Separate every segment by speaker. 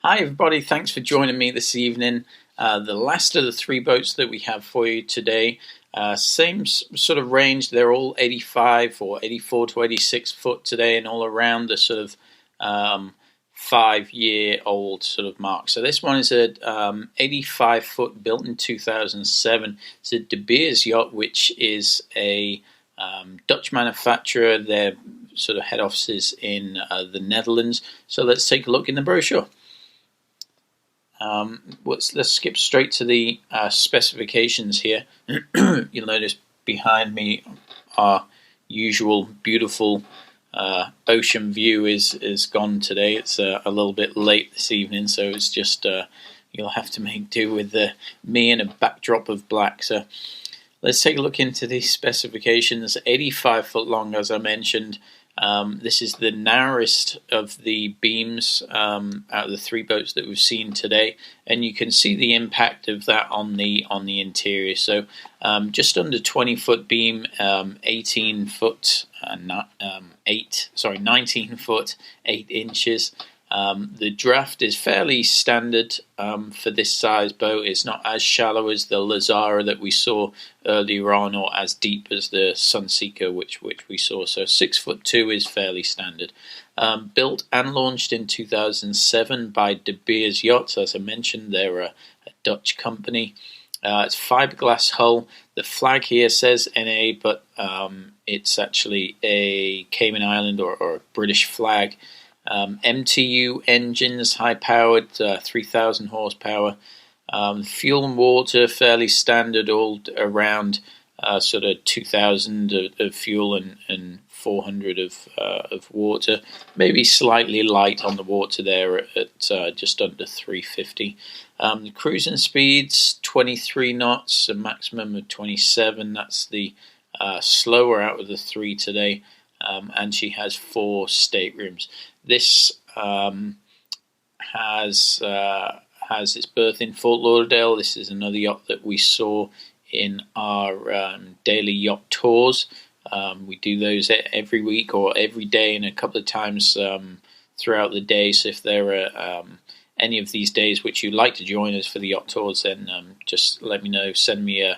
Speaker 1: Hi everybody, thanks for joining me this evening. The last of the three boats that we have for you today, same sort of range. They're all 85 or 84 to 86 foot today, and all around the sort of 5-year-old sort of mark. So this one is a 85 foot, built in 2007. It's a De Beers yacht, which is a Dutch manufacturer. Their sort of head office is in the Netherlands. So let's take a look in the brochure. Let's skip straight to the specifications here. You'll notice behind me our usual beautiful ocean view is gone today. It's a little bit late this evening, so it's just you'll have to make do with me and a backdrop of black. So let's take a look into the specifications. 85 foot long, as I mentioned. This is the narrowest of the beams out of the three boats that we've seen today, and you can see the impact of that on the interior. So just under 20 foot beam, 19 foot 8 inches. The draft is fairly standard for this size boat. It's not as shallow as the Lazara that we saw earlier on, or as deep as the Sunseeker, which we saw. So 6'2" is fairly standard. Built and launched in 2007 by De Beers Yachts. As I mentioned, they're a Dutch company. It's fiberglass hull. The flag here says NA, but it's actually a Cayman Island or a British flag. MTU engines, high-powered, 3,000 horsepower. Fuel and water, fairly standard, all around sort of 2,000 of fuel and 400 of water. Maybe slightly light on the water there at just under 350. The cruising speeds, 23 knots, a maximum of 27. That's the slower out of the three today. And she has 4 staterooms. This has its berth in Fort Lauderdale. This is another yacht that we saw in our daily yacht tours. We do those every week or every day, and a couple of times throughout the day. So if there are any of these days which you'd like to join us for the yacht tours, then just let me know. Send me an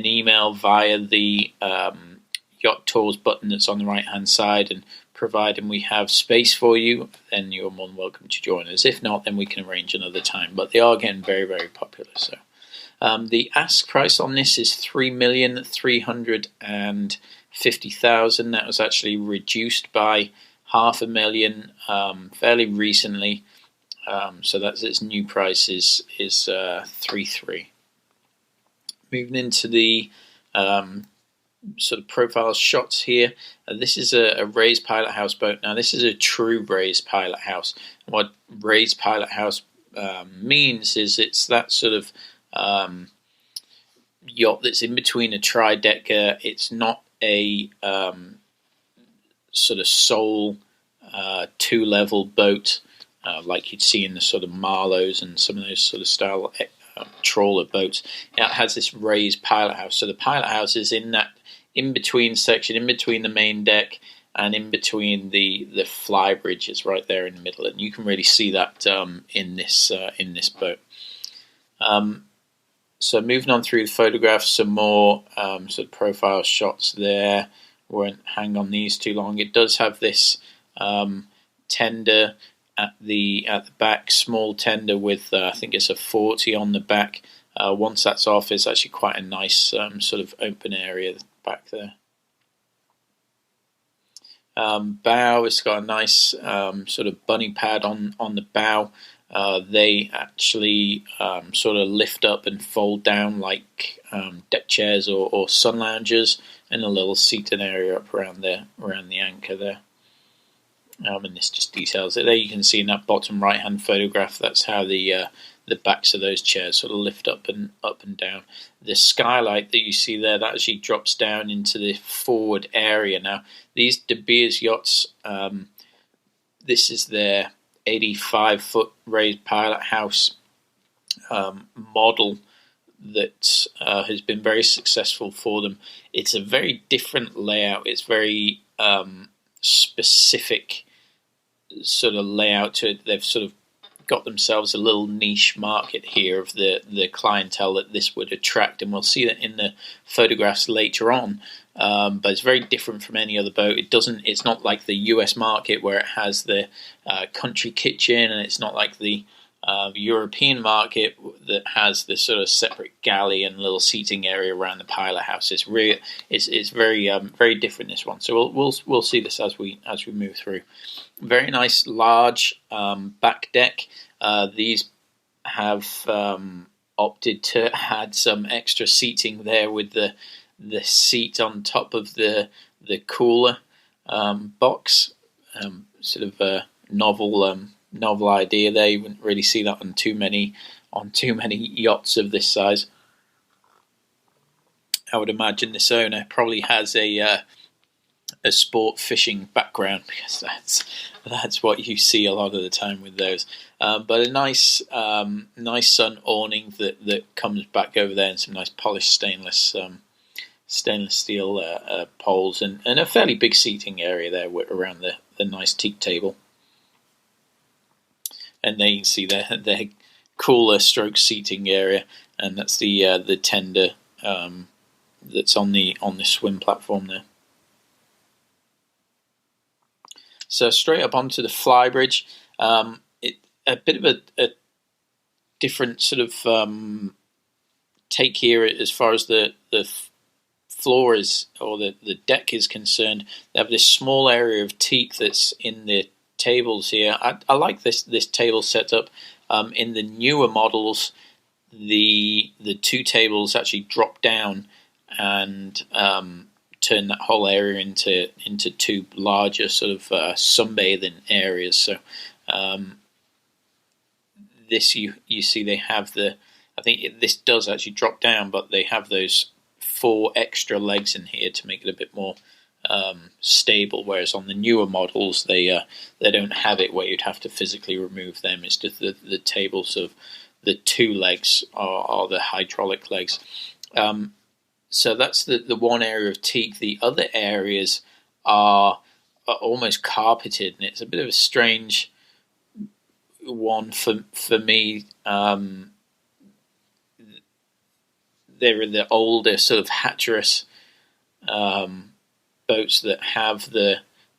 Speaker 1: email via the Yacht Tours button that's on the right hand side, and providing we have space for you, then you're more than welcome to join us. If not, then we can arrange another time, but they are getting very, very popular. So the ask price on this is $3,350,000. That was actually reduced by $500,000 fairly recently, so that's its new price is 3.3. Moving into the sort of profile shots here. This is a raised pilot house boat. Now this is a true raised pilot house. What raised pilot house means is it's that sort of yacht that's in between a tri-decker. It's not a sort of sole 2-level boat like you'd see in the sort of Marlows and some of those sort of style trawler boats. It has this raised pilot house. So the pilot house is in that in-between section, in between the main deck and in between the Flybridge. It's right there in the middle, and you can really see that in this boat. So moving on through the photographs, some more sort of profile shots there. Won't hang on these too long. It does have this tender at the back, small tender with I think it's a 40 on the back. Once that's off, it's actually quite a nice sort of open area back there. Bow, it's got a nice sort of bunny pad on the bow. They actually sort of lift up and fold down like deck chairs or sun loungers, and a little seating area up around the anchor there. And this just details it. There you can see in that bottom right hand photograph, that's how the backs of those chairs sort of lift up and down. The skylight that you see there, that actually drops down into the forward area. Now these De Beers yachts, this is their 85 foot raised pilot house model that has been very successful for them. It's a very different layout. It's very specific sort of layout to it. They've sort of got themselves a little niche market here of the clientele that this would attract, and we'll see that in the photographs later on. But it's very different from any other boat. It's not like the US market where it has the country kitchen, and it's not like the European market that has this sort of separate galley and little seating area around the pilot house. It's very different, this one. So we'll see this as we move through. Very nice large back deck. These have opted to add some extra seating there with the seat on top of the cooler box. Sort of a novel idea there. You wouldn't really see that on too many yachts of this size. I would imagine this owner probably has a sport fishing background, because that's what you see a lot of the time with those. But a nice sun awning that comes back over there, and some nice polished stainless steel poles, and a fairly big seating area there around the nice teak table. And there you can see their cooler stroke seating area, and that's the tender that's on the swim platform there. So straight up onto the Flybridge, a bit of a different sort of take here as far as the floor is, or the deck is concerned. They have this small area of teak that's in the tables here. I like this table setup. In the newer models, the two tables actually drop down and turn that whole area into two larger sort of sunbathing areas. So this you see they have I think this does actually drop down, but they have those 4 extra legs in here to make it a bit more stable, whereas on the newer models they don't have it where you'd have to physically remove them. It's just the tables of the 2 legs are the hydraulic legs. So that's the one area of teak. The other areas are almost carpeted, and it's a bit of a strange one for me. They're the older sort of hatcheress boats that have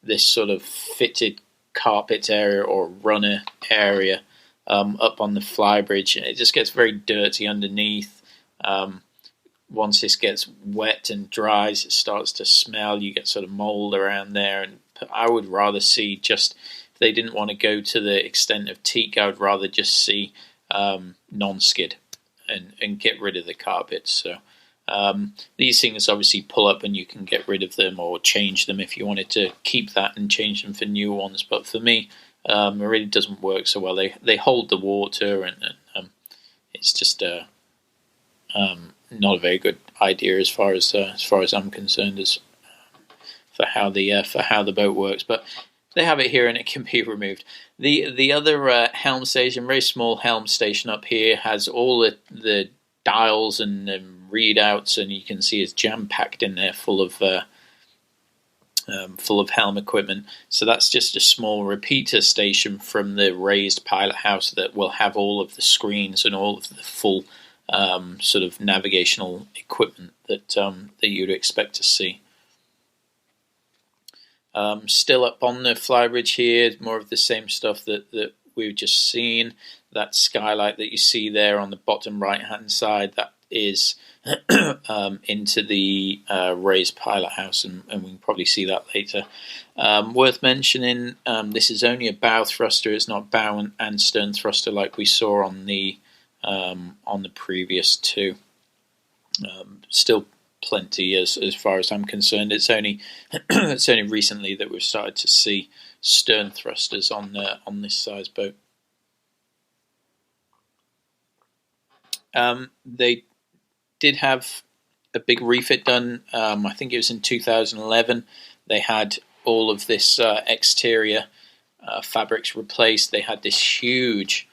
Speaker 1: this sort of fitted carpet area or runner area up on the Flybridge. It just gets very dirty underneath. Once this gets wet and dries, it starts to smell. You get sort of mold around there, and I would rather see, just if they didn't want to go to the extent of teak, I would rather just see non-skid and get rid of the carpets. So these things obviously pull up and you can get rid of them or change them if you wanted to keep that and change them for new ones. But for me, it really doesn't work so well. They hold the water, and it's just not a very good idea as far as I'm concerned, as for how the boat works. But they have it here, and it can be removed. The other helm station, very small helm station up here, has all the dials and readouts, and you can see it's jam packed in there, full of helm equipment. So that's just a small repeater station from the raised pilot house that will have all of the screens and all of the full sort of navigational equipment that you'd expect to see. Still up on the Flybridge here, more of the same stuff that we've just seen. That skylight that you see there on the bottom right hand side, that is into the raised pilot house, and we can probably see that later. Worth mentioning, this is only a bow thruster. It's not bow and stern thruster like we saw on the previous 2. Still plenty as far as I'm concerned. It's only recently that we've started to see stern thrusters on this size boat. They did have a big refit done. I think it was in 2011. They had all of this exterior fabrics replaced. They had this huge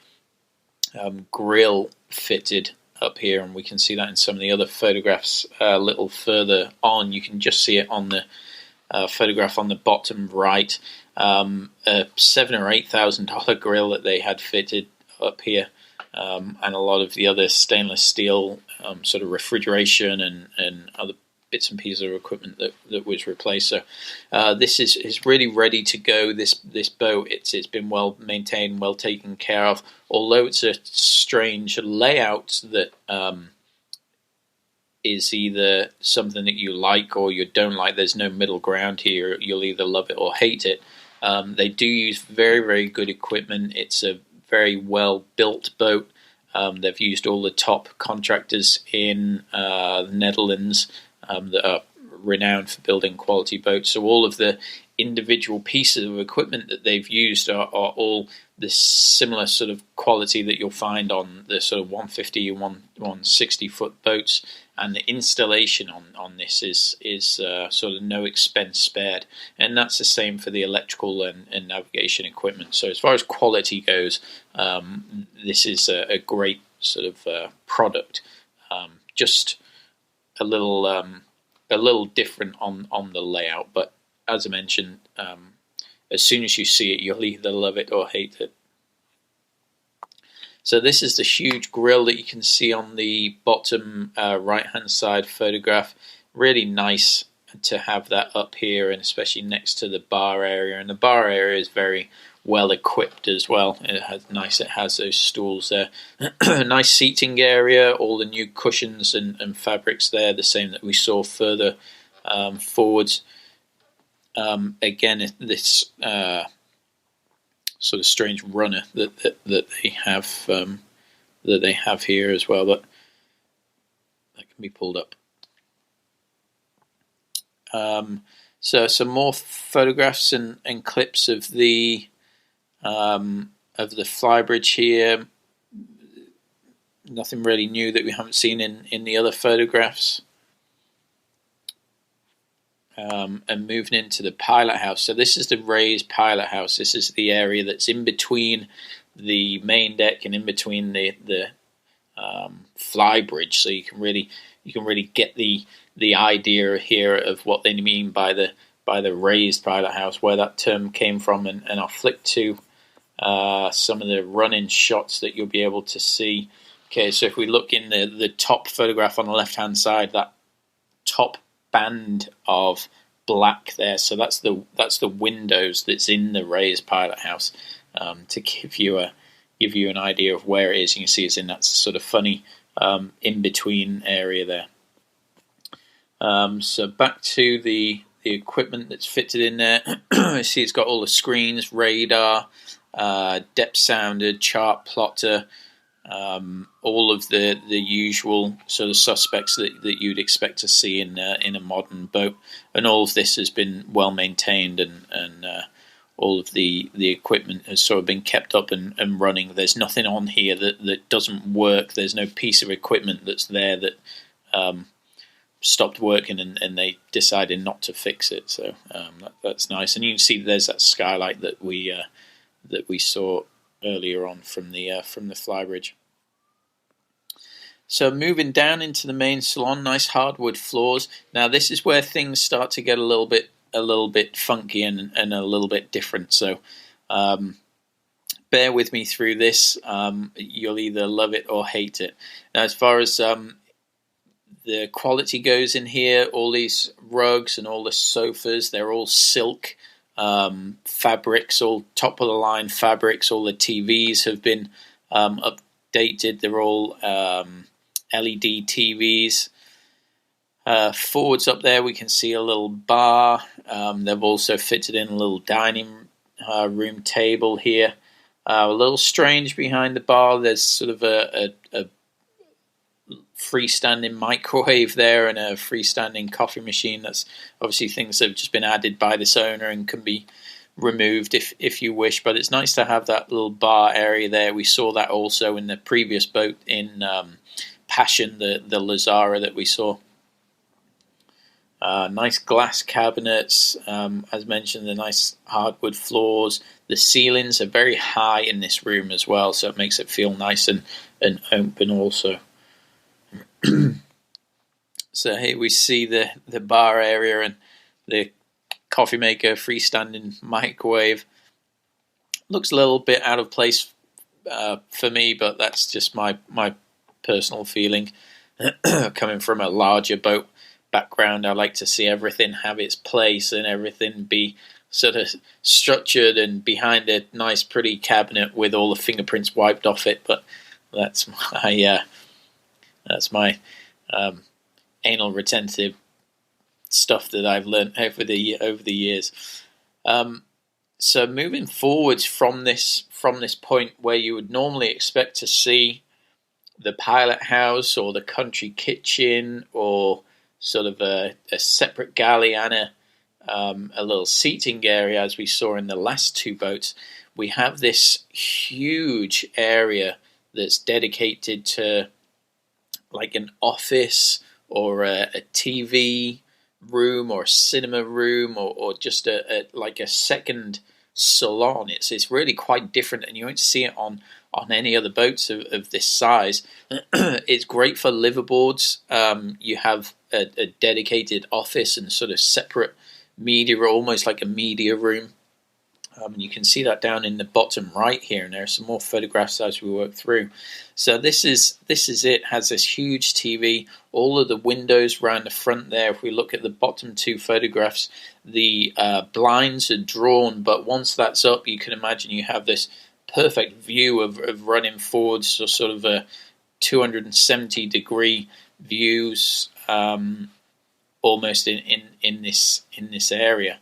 Speaker 1: grill fitted up here, and we can see that in some of the other photographs a little further on. You can just see it on the photograph on the bottom right. A $7,000 or $8,000 grill that they had fitted up here, and a lot of the other stainless steel sort of refrigeration and other bits and pieces of equipment that was replaced. So this is really ready to go. This boat, it's been well maintained, well taken care of. Although it's a strange layout that is either something that you like or you don't like. There's no middle ground here. You'll either love it or hate it. They do use very, very good equipment. It's a very well built boat. They've used all the top contractors in the Netherlands that are renowned for building quality boats. So all of the individual pieces of equipment that they've used are all the similar sort of quality that you'll find on the sort of 150 and 160 foot boats, and the installation on this is sort of no expense spared, and that's the same for the electrical and navigation equipment. So as far as quality goes, this is a great sort of product. Just a little different on the layout, but as I mentioned, as soon as you see it, you'll either love it or hate it. So this is the huge grille that you can see on the bottom right-hand side photograph. Really nice to have that up here, and especially next to the bar area. And the bar area is very well equipped as well. It has those stools there. Nice seating area, all the new cushions and fabrics there, the same that we saw further forwards. Again, this sort of strange runner that they have here as well, but that can be pulled up. So some more photographs and clips of the Flybridge here. Nothing really new that we haven't seen in the other photographs. And moving into the pilot house. So this is the raised pilot house. This is the area that's in between the main deck and in between the Flybridge. So you can really get the idea here of what they mean by the raised pilot house, where that term came from, and I'll flick to some of the running shots that you'll be able to see. Okay, so if we look in the top photograph on the left hand side, that top band of black there, so that's the windows that's in the raised pilot house, to give you an idea of where it is. You can see it's in that sort of funny in between area there. So back to the equipment that's fitted in there. You see it's got all the screens, radar, depth sounder, chart plotter, all of the usual sort of suspects that you'd expect to see in a modern boat, and all of this has been well maintained, and all of the equipment has sort of been kept up and running. There's nothing on here that doesn't work. There's no piece of equipment that's there that stopped working and they decided not to fix it. So that's nice, and you can see there's that skylight that we saw earlier on from the Flybridge. So moving down into the main salon, nice hardwood floors. Now this is where things start to get a little bit funky and a little bit different. So bear with me through this. You'll either love it or hate it. Now, as far as the quality goes in here, all these rugs and all the sofas, they're all silk fabrics, all top of the line fabrics. All the TVs have been updated. They're all LED TVs. Forwards up there we can see a little bar. They've also fitted in a little dining room table here. A little strange behind the bar, there's sort of a freestanding microwave there and a freestanding coffee machine. That's obviously things that have just been added by this owner and can be removed if you wish, but it's nice to have that little bar area there. We saw that also in the previous boat in Passion, the Lazara that we saw. Nice glass cabinets, as mentioned, the nice hardwood floors. The ceilings are very high in this room as well, so it makes it feel nice and open also. So here we see the bar area and the coffee maker, freestanding microwave. Looks a little bit out of place for me, but that's just my personal feeling. Coming from a larger boat background, I like to see everything have its place and everything be sort of structured and behind a nice, pretty cabinet with all the fingerprints wiped off it. But that's my anal retentive stuff that I've learned over the years. So moving forwards from this point where you would normally expect to see the pilot house or the country kitchen or sort of a separate galley and a little seating area, as we saw in the last two boats, we have this huge area that's dedicated to like an office or a TV room or a cinema room or just like a second salon. It's really quite different, and you won't see it on any other boats of this size. It's great for liveaboards. You have a dedicated office and sort of separate media, almost like a media room. You can see that down in the bottom right here, and there are some more photographs as we work through. So this is it. Has this huge TV, all of the windows around the front there. If we look at the bottom two photographs, the blinds are drawn, but once that's up, you can imagine you have this perfect view of running forwards, so sort of a 270-degree views, almost in this area.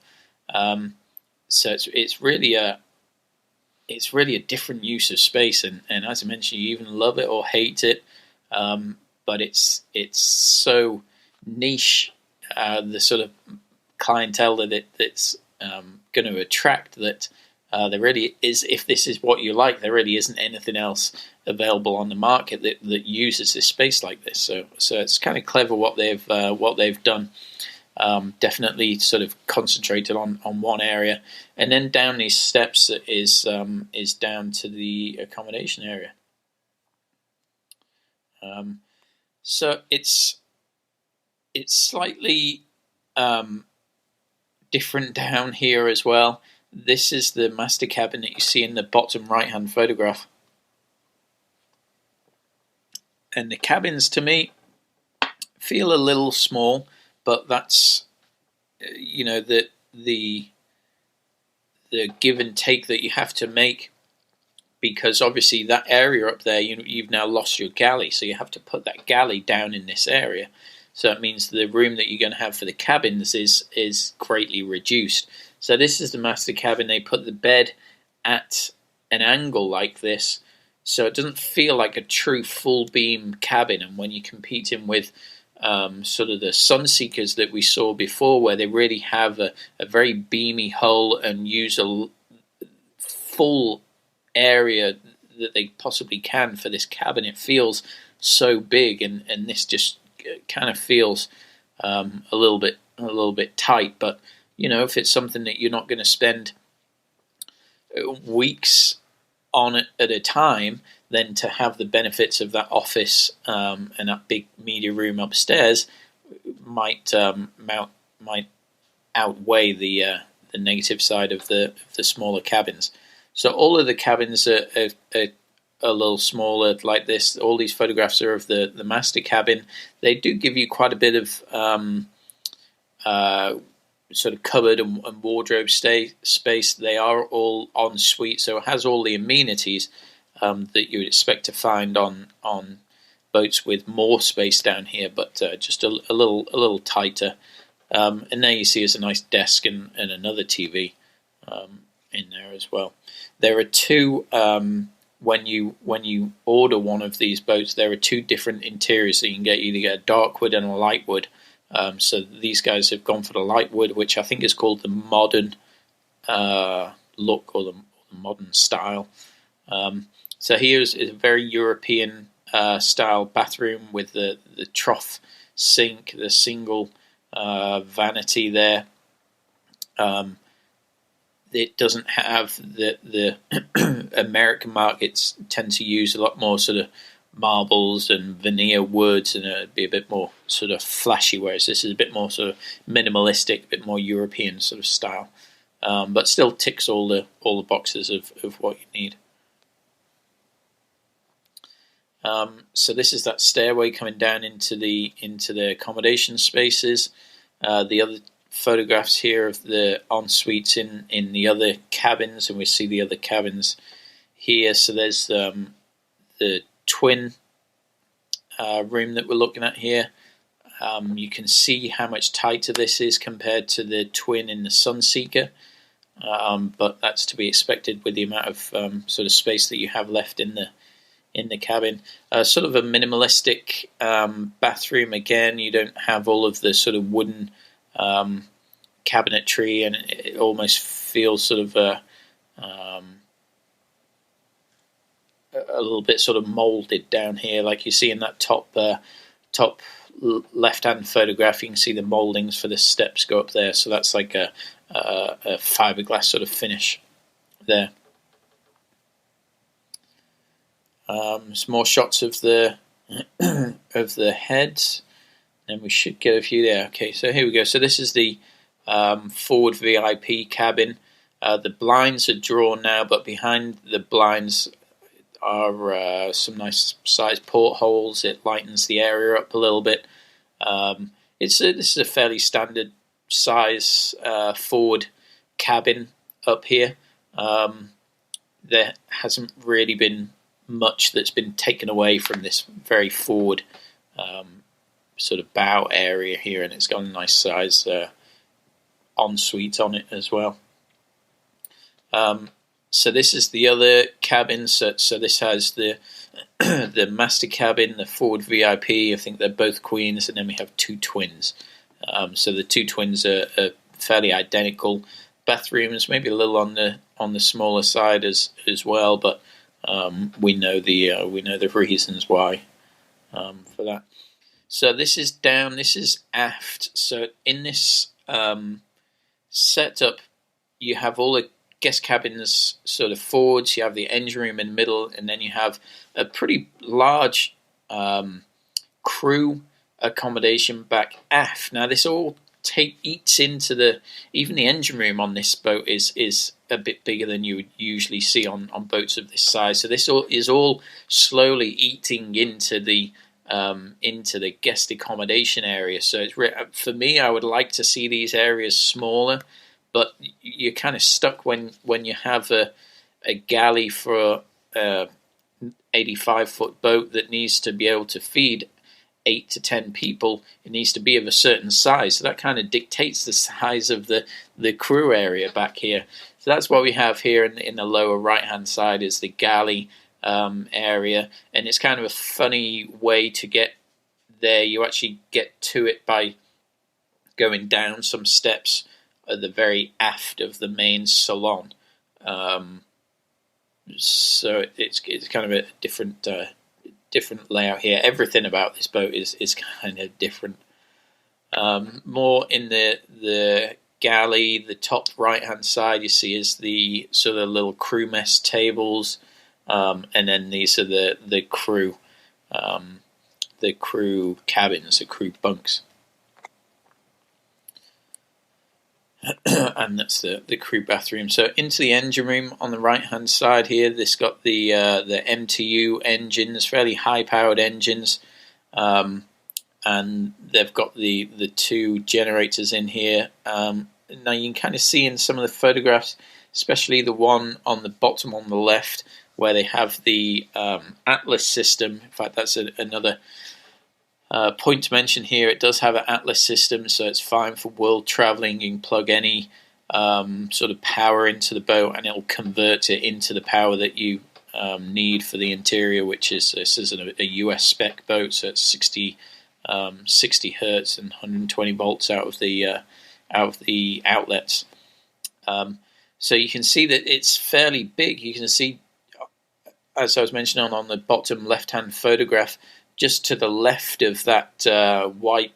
Speaker 1: So it's really a different use of space, and as I mentioned, you even love it or hate it, but it's so niche, the sort of clientele that's going to attract, that there really is, if this is what you like, there really isn't anything else available on the market that uses this space like this. So it's kind of clever what they've done. Definitely sort of concentrated on one area, and then down these steps is down to the accommodation area. So it's slightly different down here as well. This is the master cabin that you see in the bottom right hand photograph, and the cabins to me feel a little small. But that's, the give and take that you have to make, because obviously that area up there, you've now lost your galley, so you have to put that galley down in this area. So it means the room that you're going to have for the cabins is greatly reduced. So this is the master cabin. They put the bed at an angle like this, so it doesn't feel like a true full beam cabin. And when you're competing with sort of the Sunseekers that we saw before, where they really have a very beamy hull and use a full area that they possibly can for this cabin, it feels so big, and this just kind of feels a little bit tight. But if it's something that you're not going to spend weeks on it at a time, then to have the benefits of that office and that big media room upstairs might outweigh the negative side of the smaller cabins. So all of the cabins are a little smaller like this. All these photographs are of the master cabin. They do give you quite a bit of sort of cupboard and wardrobe space. They are all en suite, so it has all the amenities that you would expect to find on boats with more space down here, but just a little tighter. And there you see is a nice desk and another TV in there as well. There are two, when you order one of these boats, there are two different interiors that you can get. You either get a dark wood and a light wood. So these guys have gone for the light wood, which I think is called the modern look or the modern style. So here is a very European style bathroom with the trough sink, the single vanity there. It doesn't have the American markets tend to use a lot more sort of marbles and veneer woods, and it'd be a bit more sort of flashy, whereas this is a bit more sort of minimalistic, a bit more European sort of style, but still ticks all the boxes of what you need. So this is that stairway coming down into the accommodation spaces. The other photographs here of the en-suites in the other cabins, and we see the other cabins here. So there's the twin room that we're looking at here. You can see how much tighter this is compared to the twin in the Sunseeker, but that's to be expected with the amount of sort of space that you have left in the cabin. Sort of a minimalistic bathroom again. You don't have all of the sort of wooden cabinetry, and it almost feels sort of a little bit sort of molded down here, like you see in that top left-hand photograph. You can see the moldings for the steps go up there, so that's like a fiberglass sort of finish there. Some more shots of the of the heads, and we should get a few there. Okay, so here we go. So this is the forward VIP cabin. The blinds are drawn now, but behind the blinds are some nice sized portholes. It lightens the area up a little bit. This is a fairly standard size forward cabin up here. There hasn't really been much that's been taken away from this very forward sort of bow area here, and it's got a nice size ensuite on it as well. So this is the other cabin. So this has the the master cabin, the forward VIP. I think they're both queens, and then we have two twins. So the two twins are fairly identical bathrooms, maybe a little on the smaller side as well, but we know the reasons why for that. So this is down. This is aft. So in this setup, you have all the guest cabins sort of forwards. You have the engine room in the middle, and then you have a pretty large crew accommodation back aft. Now this all eats into even the engine room on this boat is a bit bigger than you would usually see on boats of this size. So this is all slowly eating into the guest accommodation area. So it's for me, I would like to see these areas smaller, but you're kind of stuck when you have a galley for a 85-foot boat that needs to be able to feed 8 to 10 people. It needs to be of a certain size, so that kind of dictates the size of the crew area back here. So that's what we have here in the lower right hand side is the galley area, and it's kind of a funny way to get there. You actually get to it by going down some steps at the very aft of the main salon. So it's kind of a different layout here. Everything about this boat is kind of different. More in the galley, the top right hand side you see is the sort of little crew mess tables, and then these are the crew cabins, the crew bunks. And that's the crew bathroom. So into the engine room on the right hand side here, this got the MTU engines, fairly high powered engines, and they've got the two generators in here. Now you can kind of see in some of the photographs, especially the one on the bottom on the left, where they have the Atlas system. In fact, that's another point to mention here. It does have an Atlas system, so it's fine for world traveling. You can plug any sort of power into the boat, and it'll convert it into the power that you need for the interior, which is this is a US spec boat, so it's 60 hertz and 120 volts out of the outlets. So you can see that it's fairly big. You can see, as I was mentioning on the bottom left-hand photograph, just to the left of that white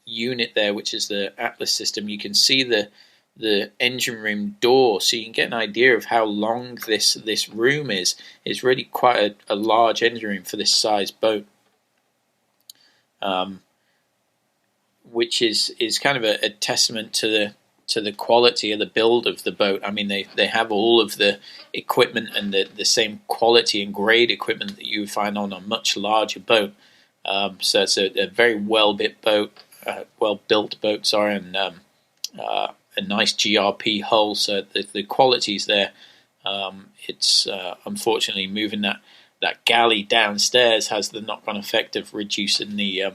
Speaker 1: unit there, which is the Atlas system, you can see the engine room door, so you can get an idea of how long this room is. It's really quite a large engine room for this size boat, which is kind of a testament to the quality of the build of the boat. I mean, they have all of the equipment and the same quality and grade equipment that you would find on a much larger boat. So it's a very well-built boat, sorry, and a nice GRP hull. So the quality's there. It's unfortunately moving that galley downstairs has the knock-on effect of reducing the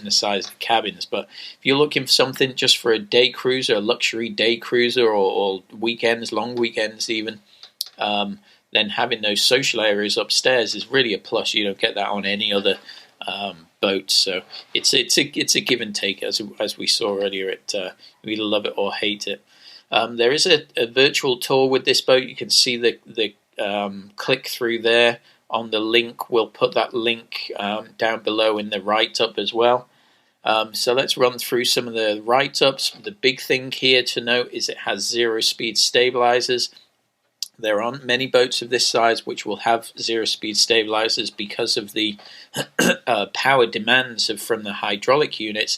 Speaker 1: size of the cabins. But if you're looking for something just for a day cruiser, a luxury day cruiser, or weekends, long weekends even, then having those social areas upstairs is really a plus. You don't get that on any other boat. So it's a give and take, as we saw earlier. We either love it or hate it. There is a virtual tour with this boat. You can see the click through there on the link. We'll put that link down below in the write-up as well. So let's run through some of the write-ups. The big thing here to note is it has 0-speed stabilizers. There aren't many boats of this size which will have 0-speed stabilizers because of the power demands from the hydraulic units.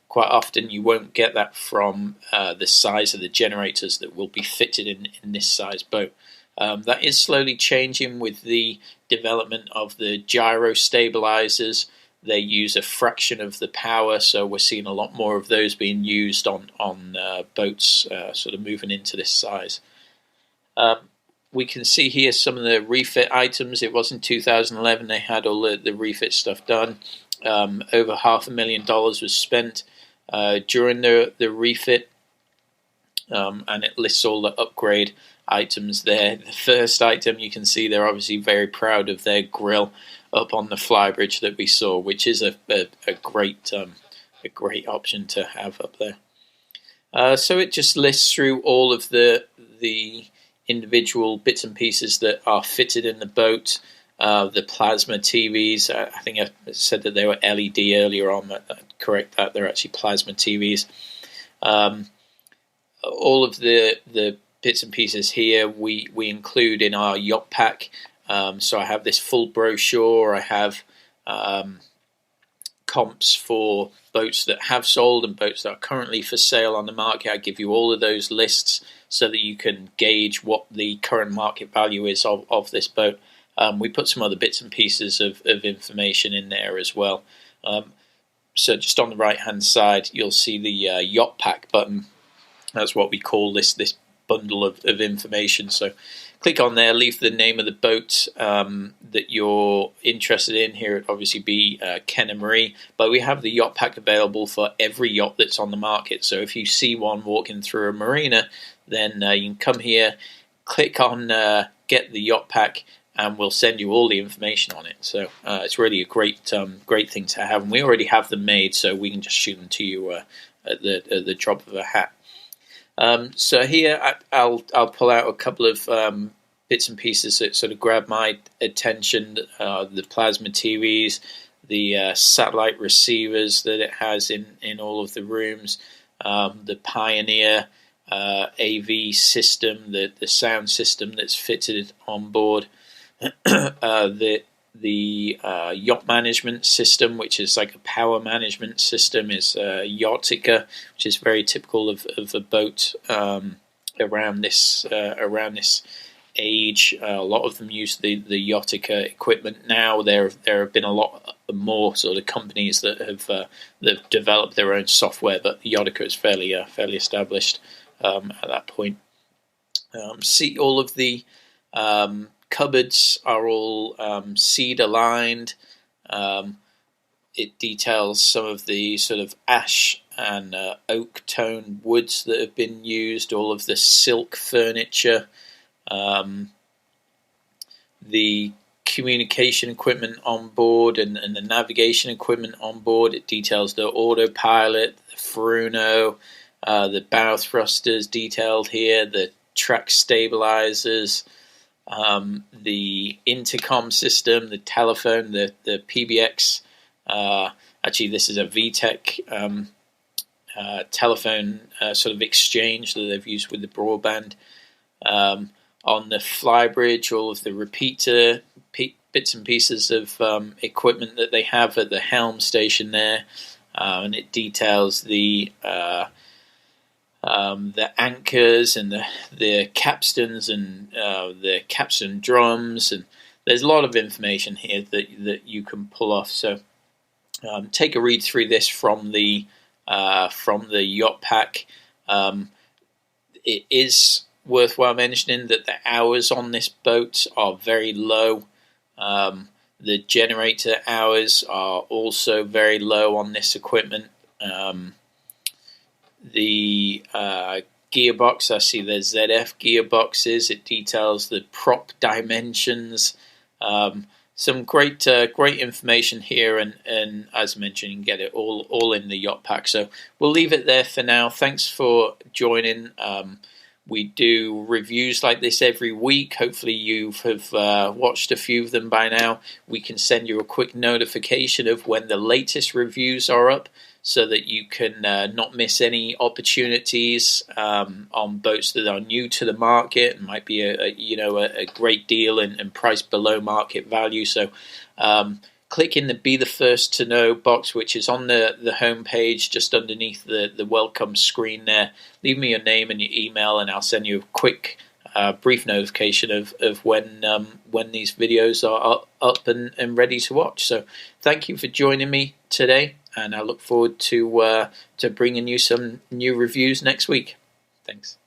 Speaker 1: Quite often you won't get that from the size of the generators that will be fitted in this size boat. That is slowly changing with the development of the gyro stabilizers. They use a fraction of the power, so we're seeing a lot more of those being used on boats sort of moving into this size. We can see here some of the refit items. It was in 2011 they had all the refit stuff done. Over $500,000 was spent during the refit, and it lists all the upgrade items there. The first item, you can see they're obviously very proud of their grill up on the Flybridge that we saw, which is a great option to have up there. So it just lists through all of the individual bits and pieces that are fitted in the boat. The plasma TVs, I think I said that they were LED earlier on. Correct that, they're actually plasma TVs. All of the bits and pieces here we include in our yacht pack. So I have this full brochure. I have comps for boats that have sold and boats that are currently for sale on the market. I give you all of those lists so that you can gauge what the current market value is of this boat. We put some other bits and pieces of information in there as well. So just on the right hand side you'll see the yacht pack button. That's what we call this bundle of information. So click on there, leave the name of the boat that you're interested in. Here it'd obviously be Ken and Marie, but we have the yacht pack available for every yacht that's on the market. So if you see one walking through a marina, then you can come here, click on get the yacht pack, and we'll send you all the information on it. So it's really a great thing to have, and we already have them made, so we can just shoot them to you at the drop of a hat. So here I'll pull out a couple of bits and pieces that sort of grab my attention. The plasma TVs, the satellite receivers that it has in all of the rooms, the Pioneer AV system, the sound system that's fitted on board, the yacht management system, which is like a power management system, is Yachtica, which is very typical of a boat around this age. A lot of them use the Yachtica equipment now. There have been a lot more sort of companies that have developed their own software, but Yachtica is fairly established at that point. See, all of the cupboards are all cedar lined. It details some of the sort of ash and oak tone woods that have been used, all of the silk furniture, the communication equipment on board and the navigation equipment on board. It details the autopilot, the Furuno, the bow thrusters detailed here, the track stabilizers, the intercom system, the telephone, the PBX. Actually, this is a VTEC telephone sort of exchange that they've used with the broadband. On the Flybridge, all of the repeater bits and pieces of equipment that they have at the helm station there, and it details the the anchors and the capstans and the capstan drums, and there's a lot of information here that you can pull off. So take a read through this from the yacht pack. It is worthwhile mentioning that the hours on this boat are very low. The generator hours are also very low on this equipment. The gearbox, I see the ZF gearboxes. It details the prop dimensions. Some great information here, and as mentioned, you can get it all in the yacht pack. So we'll leave it there for now. Thanks for joining. We do reviews like this every week. Hopefully you have watched a few of them by now. We can send you a quick notification of when the latest reviews are up, so that you can not miss any opportunities on boats that are new to the market and might be a great deal and priced below market value. So click in the Be the First to Know box, which is on the home page just underneath the welcome screen there. Leave me your name and your email, and I'll send you a quick brief notification of when these videos are up and ready to watch. So thank you for joining me today, and I look forward to bringing you some new reviews next week. Thanks.